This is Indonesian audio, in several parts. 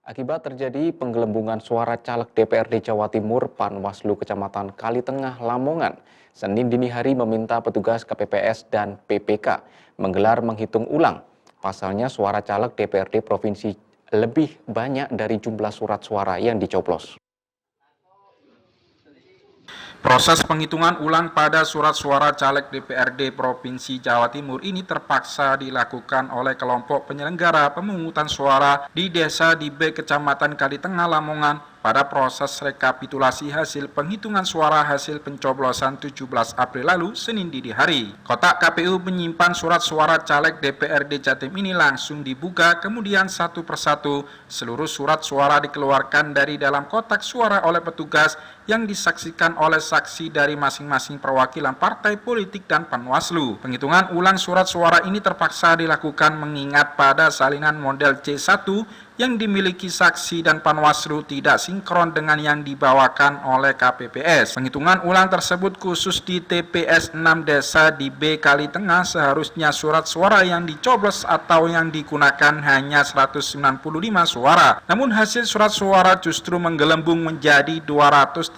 Akibat terjadi penggelembungan suara caleg DPRD Jawa Timur, Panwaslu Kecamatan Kalitengah, Lamongan, Senin dini hari meminta petugas KPPS dan PPK menggelar menghitung ulang. Pasalnya suara caleg DPRD Provinsi lebih banyak dari jumlah surat suara yang dicoblos. Proses penghitungan ulang pada surat suara caleg DPRD Provinsi Jawa Timur ini terpaksa dilakukan oleh kelompok penyelenggara pemungutan suara di Desa Dibe, Kecamatan Kalitengah, Lamongan pada proses rekapitulasi hasil penghitungan suara hasil pencoblosan 17 April lalu, Senin dini hari. Kotak KPU menyimpan surat suara caleg DPRD Jatim ini langsung dibuka, kemudian satu persatu seluruh surat suara dikeluarkan dari dalam kotak suara oleh petugas yang disaksikan oleh saksi dari masing-masing perwakilan partai politik dan Panwaslu. Penghitungan ulang surat suara ini terpaksa dilakukan mengingat pada salinan model C1 yang dimiliki saksi dan Panwaslu tidak sinkron dengan yang dibawakan oleh KPPS. Penghitungan ulang tersebut khusus di TPS 6 Desa di B Kalitengah, seharusnya surat suara yang dicoblos atau yang digunakan hanya 195 suara. Namun hasil surat suara justru menggelembung menjadi 236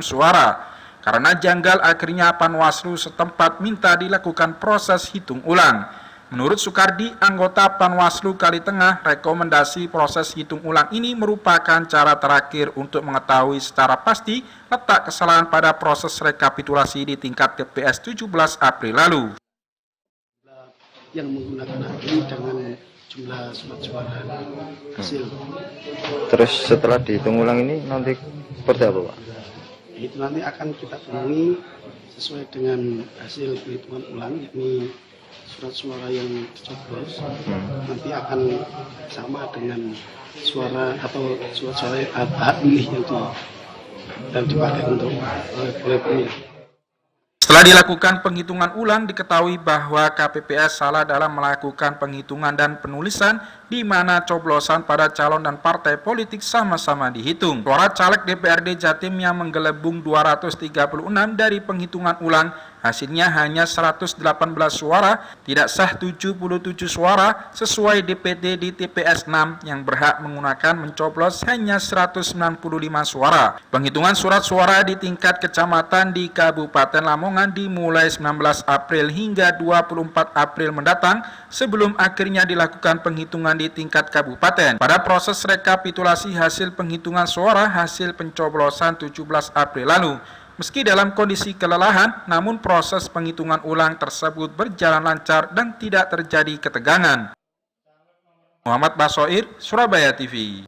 suara. Karena janggal, akhirnya Panwaslu setempat minta dilakukan proses hitung ulang. Menurut Sukardi, anggota Panwaslu Kalitengah, rekomendasi proses hitung ulang ini merupakan cara terakhir untuk mengetahui secara pasti letak kesalahan pada proses rekapitulasi di tingkat TPS 17 April lalu. Yang menggunakan ini dengan jumlah surat suara hasil. Terus setelah dihitung ulang ini nanti seperti apa, Pak? Itu nanti akan kita temui sesuai dengan hasil perhitungan ulang, yakni surat suara yang dicoblos nanti akan sama dengan suara atau surat suara hak pilih yang dipakai untuk oleh pemilih. Setelah dilakukan penghitungan ulang, diketahui bahwa KPPS salah dalam melakukan penghitungan dan penulisan di mana coblosan pada calon dan partai politik sama-sama dihitung. Suara caleg DPRD Jatim yang menggelembung 236 dari penghitungan ulang, hasilnya hanya 118 suara, tidak sah 77 suara sesuai DPT di TPS 6 yang berhak menggunakan mencoblos hanya 195 suara. Penghitungan surat suara di tingkat kecamatan di Kabupaten Lamongan dimulai 19 April hingga 24 April mendatang sebelum akhirnya dilakukan penghitungan di tingkat kabupaten. Pada proses rekapitulasi hasil penghitungan suara hasil pencoblosan 17 April lalu, meski dalam kondisi kelelahan, namun proses penghitungan ulang tersebut berjalan lancar dan tidak terjadi ketegangan. Muhammad Basoir, Surabaya TV.